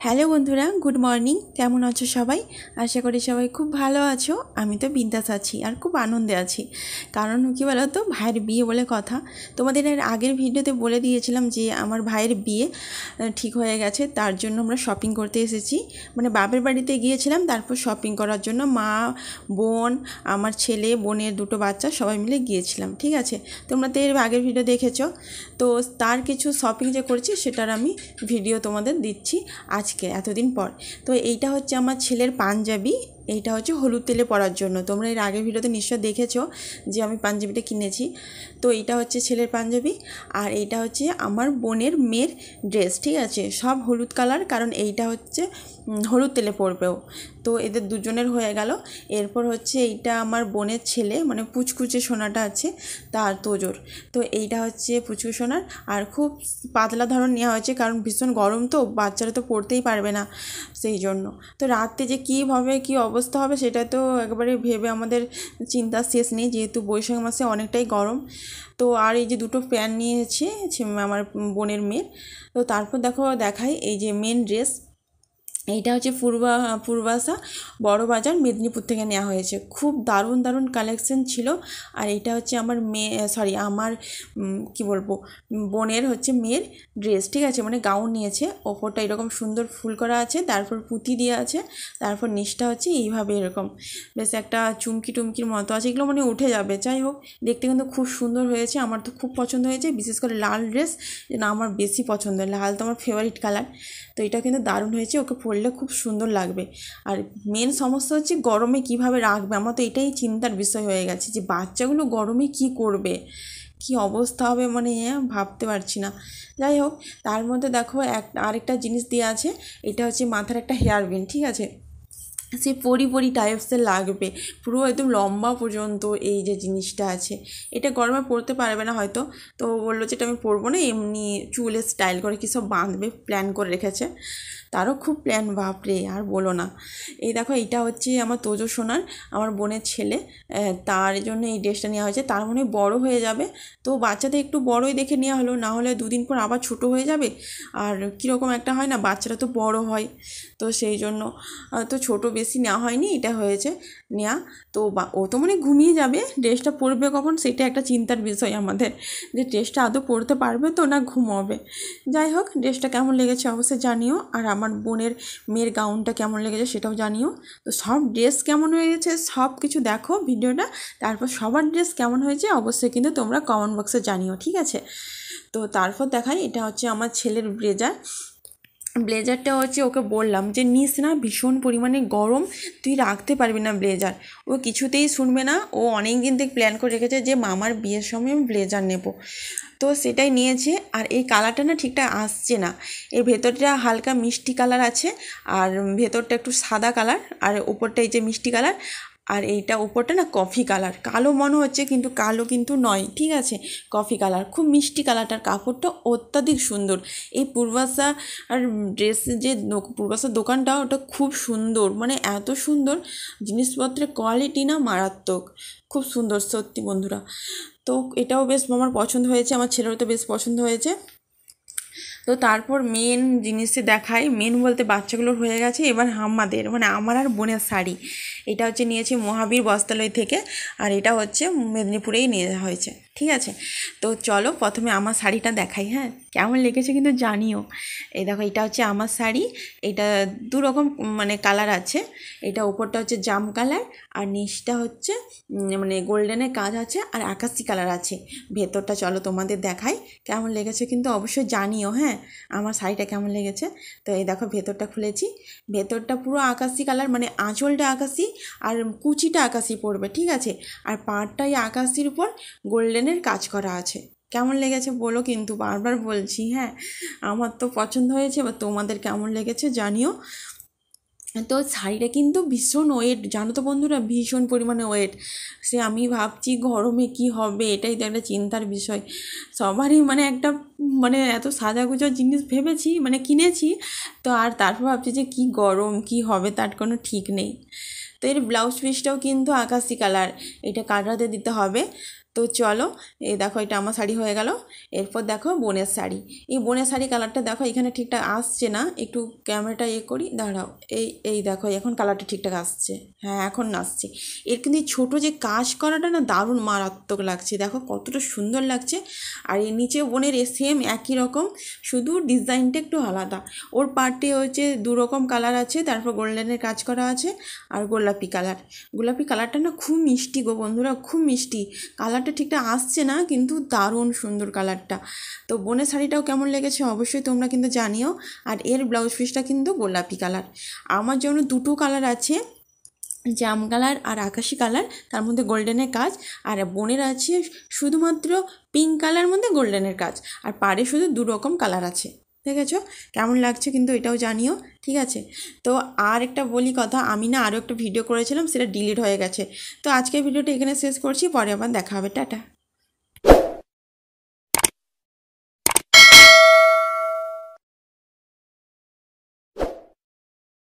Hello বন্ধুরা, good morning. কেমন আছো সবাই? আশা করি সবাই খুব ভালো আছো। আমি তো বিন্দাস আছি আর খুব আনন্দে আছি। কারণ কী বলো তো, ভাইয়ের বিয়ে বলে কথা। তোমাদের এর আগের ভিডিওতে বলে দিয়েছিলাম যে আমার ভাইয়ের বিয়ে ঠিক হয়ে গেছে, তার জন্য আমরা শপিং করতে এসেছি। মানে বাপের বাড়িতে গিয়েছিলাম, তারপর শপিং করার জন্য মা, বোন, আমার ছেলে, বোনের দুটো বাচ্চা সবাই মিলে গিয়েছিলাম। ঠিক আছে, তোমরা তো এর আগের ভিডিও দেখেছো। তো তার কিছু শপিং যে করেছি সেটার আমি ভিডিও তোমাদের দিচ্ছি আজকে এতদিন পর। তো এইটা হচ্ছে আমার ছেলের পাঞ্জাবি, এইটা হচ্ছে হলুদ তেলে পরার জন্য। তোমরা এর আগের ভিডিওতে নিশ্চয় দেখেছো যে আমি পাঞ্জাবিটা কিনেছি। তো এইটা হচ্ছে ছেলের পাঞ্জাবি, আর এইটা হচ্ছে আমার বোনের মেয়ের ড্রেস। ঠিক আছে, সব হলুদ কালার, কারণ এইটা হচ্ছে হলুদ তেলে পরবেও। তো এদের দুজনের হয়ে গেল। এরপর হচ্ছে এইটা আমার বোনের ছেলে, মানে পুচকুচে সোনাটা আছে তার তোজোর। তো এইটা হচ্ছে পুচকু সোনার, আর খুব পাতলা ধরন নেওয়া হয়েছে, কারণ ভীষণ গরম তো, বাচ্চারা তো পড়তেই পারবে না সেই জন্য। তো রাতে যে কীভাবে কী অবস্থা হবে সেটা তো একবারে ভেবে আমাদের চিন্তার শেষ নেই, যেহেতু বৈশাখ মাসে অনেকটাই গরম। তো আর এই যে দুটো প্যান্ট নিয়েছে আমার বোনের মেয়ের। তো তারপর দেখাই এই যে মেন ড্রেস। এইটা হচ্ছে পূর্বাশা বড় বাজার মেদিনীপুর থেকে নেওয়া হয়েছে। খুব দারুণ দারুণ কালেকশন ছিল। আর এটা হচ্ছে আমার আমার কি বলবো, বোনের হচ্ছে মেয়ের ড্রেস। ঠিক আছে, মানে গাউন নিয়েছে, ওপরটা এরকম সুন্দর ফুল করা আছে, তারপর পুঁতি দিয়ে আছে, তারপর নিচটা হচ্ছে এইভাবে এরকম বেশ একটা চুমকি টুমকির মতো আছে, এগুলো মানে উঠে যাবে। যাই হোক, দেখতে কিন্তু খুব সুন্দর হয়েছে, আমার তো খুব পছন্দ হয়েছে, বিশেষ করে লাল ড্রেস যেন আমার বেশি পছন্দ। লাল তো আমার ফেভারিট কালার। তো এটা কিন্তু দারুণ হয়েছে, ওকে পরলে খুব সুন্দর লাগবে। আর মেন সমস্যা হচ্ছে গরমে কিভাবে রাখবে, আমার তো এটাই চিন্তার বিষয় হয়ে গেছে যে বাচ্চাগুলো গরমে কি করবে, কি অবস্থা হবে, মানে ভাবতে পারছি না। যাই হোক, তার মধ্যে দেখো আরেকটা জিনিস দেওয়া আছে, এটা হচ্ছে মাথার একটা হেয়ার ব্যান্ড। ঠিক আছে, সে পরি টাইপসের লাগবে, পুরো একদম লম্বা পর্যন্ত এই যে জিনিসটা আছে। এটা গরমে পরতে পারবে না হয়তো, তো বললো যে এটা আমি পরবো না, এমনি চুলে স্টাইল করে কী সব বাঁধবে, প্ল্যান করে রেখেছে। তারও খুব প্ল্যান, বাপরে আর বলো না। এই দেখো, এইটা হচ্ছে আমার তোজো সোনার, আমার বোনের ছেলে, তার জন্য এই ড্রেসটা নেওয়া হয়েছে। তার মনে বড় হয়ে যাবে, তো বাচ্চাদের একটু বড়ই দেখে নেওয়া হলো, না হলে দুদিন পর আবার ছোটো হয়ে যাবে। আর কীরকম একটা হয় না, বাচ্চারা তো বড় হয়, তো সেই জন্য তো ছোটো বেশি নেওয়া হয়নি, এটা হয়েছে নেওয়া। তো ও তো মানে ঘুমিয়ে যাবে, ড্রেসটা পরবে কখন সেটা একটা চিন্তার বিষয় আমাদের, যে ড্রেসটা আদৌ পরতে পারবে তো না ঘুমোবে। যাই হোক, ড্রেসটা কেমন লেগেছে অবশ্যই জানিও, আর আমার বোনের মেয়ের গাউনটা কেমন লেগেছে সেটাও জানিও। তো সব ড্রেস কেমন হয়েছে সব কিছু দেখো ভিডিওটা, তারপর সবার ড্রেস কেমন হয়েছে অবশ্যই কিন্তু তোমরা কমেন্ট বক্সে জানিও। ঠিক আছে, তো তারপর দেখাই, এটা হচ্ছে আমার ছেলের ব্লেজারটা হচ্ছে ওকে বললাম যে নিস না, ভীষণ পরিমাণে গরম, তুই রাখতে পারবি না ব্লেজার। ও কিছুতেই শুনবে না, ও অনেক দিন থেকে প্ল্যান করে রেখেছে যে মামার বিয়ের সময় আমি ব্লেজার নেব। তো সেটাই নিয়েছে। আর এই কালারটা না ঠিকঠাক আসছে না, এর ভেতরটা হালকা মিষ্টি কালার আছে, আর ভেতরটা একটু সাদা কালার, আর উপরটা এই যে মিষ্টি কালার, আর এইটা উপরটা না কফি কালার, কালো মনে হচ্ছে কিন্তু কালো কিন্তু নয়। ঠিক আছে, কফি কালার, খুব মিষ্টি কালারটার, কাপড়টা অত্যাধিক সুন্দর। এই পূর্বাশা আর ড্রেসের যে পূর্বাশার দোকানটা, ওটা খুব সুন্দর, মানে এত সুন্দর, জিনিসপত্রের কোয়ালিটি না মারাত্মক, খুব সুন্দর সত্যি বন্ধুরা। তো এটাও বেশ আমার পছন্দ হয়েছে, আমার ছেলেরও তো বেশ পছন্দ হয়েছে। তো তারপর মেন জিনিসে দেখাই, মেন বলতে বাচ্চাগুলোর হয়ে গেছে, এবার আমাদের মানে আমার আর বোনের শাড়ি। এটা হচ্ছে নিয়েছি মহাবীর বস্ত্রালয় থেকে, আর এটা হচ্ছে মেদিনীপুরেই নিয়ে হয়েছে। ঠিক আছে, তো চলো প্রথমে আমার শাড়িটা দেখাই। হ্যাঁ, কেমন লেগেছে কিন্তু জানিও। এই দেখো, এটা হচ্ছে আমার শাড়ি, এটা দু রকম মানে কালার আছে। এটা উপরটা হচ্ছে জাম কালার, আর নিচটা হচ্ছে মানে গোল্ডেনের কাজ আছে, আর আকাশি কালার আছে। ভেতরটা চলো তোমাদের দেখাই, কেমন লেগেছে কিন্তু অবশ্যই জানিও। হ্যাঁ, আমার শাড়িটা কেমন লেগেছে। তো এই দেখো, ভেতরটা খুলেছি, ভেতরটা পুরো আকাশি কালার, মানে আঁচলটা আকাশি আর কুচিটা আকাশি পড়বে। ঠিক আছে, আর পাড়টাই আকাশির উপর গোল্ডেনের কাজ করা আছে। কেমন লেগেছে বলো কিন্তু, বারবার বলছি। হ্যাঁ, আমার তো পছন্দ হয়েছে, এবার তোমাদের কেমন লেগেছে জানিও। তো শাড়িটা কিন্তু ভীষণ ওয়েট, জানো তো বন্ধুরা, ভীষণ পরিমাণে ওয়েট। সে আমি ভাবছি গরমে কি হবে, এটাই তো একটা চিন্তার বিষয় সবারই। মানে একটা মানে এত সাজাগুজো জিনিস ভেবেছি, মানে কিনেছি, তো আর তারপর ভাবছি যে কি গরম কি হবে তার কোনো ঠিক নেই। তো এর ব্লাউজ পিসটাও কিন্তু আকাশি কালার, এটা কাটাতে দিতে হবে। তো চলো, এই দেখো এটা আমার শাড়ি হয়ে গেল। এরপর দেখো বোনের শাড়ি। এই বোনের শাড়ি কালারটা দেখো এখানে ঠিকঠাক আসছে না, একটু ক্যামেরাটা করি, দাঁড়াও। এই এই দেখো এখন কালারটা ঠিকঠাক আসছে, হ্যাঁ এখন আসছে। এর কিন্তু এই ছোটো যে কাজ করাটা না দারুণ মারাত্মক লাগছে, দেখো কতটা সুন্দর লাগছে। আর এর নিচে বোনের সেম একই রকম, শুধু ডিজাইনটা একটু আলাদা। ওর পার্টে হচ্ছে 2 রকম কালার আছে, তারপর গোল্ডেনের কাজ করা আছে আর গোলাপি কালার। গোলাপি কালারটা না খুব মিষ্টি গো বন্ধুরা, খুব মিষ্টি। কালারটা ঠিকঠাক আসছে না কিন্তু দারুণ সুন্দর কালারটা। তো বোনের শাড়িটাও কেমন লেগেছে অবশ্যই তোমরা কিন্তু জানিও। আর এর ব্লাউজ পিসটা কিন্তু গোলাপি কালার। আমার জন্য 2টো কালার আছে, জাম কালার আর আকাশি কালার, তার মধ্যে গোল্ডেনের কাজ। আর বোনের আছে শুধুমাত্র পিঙ্ক কালার মধ্যে গোল্ডেনের কাজ, আর পাড়ে শুধু 2 রকম কালার আছে। দেখেছো কেমন লাগছে কিন্তু এটাও জানিও, ঠিক আছে। তো আর একটা বলি কথা, আমি না আরও একটা ভিডিও করেছিলাম, সেটা ডিলিট হয়ে গেছে। তো আজকের ভিডিওটা এখানে শেষ করছি, পরে আবার দেখা হবে, টাটা।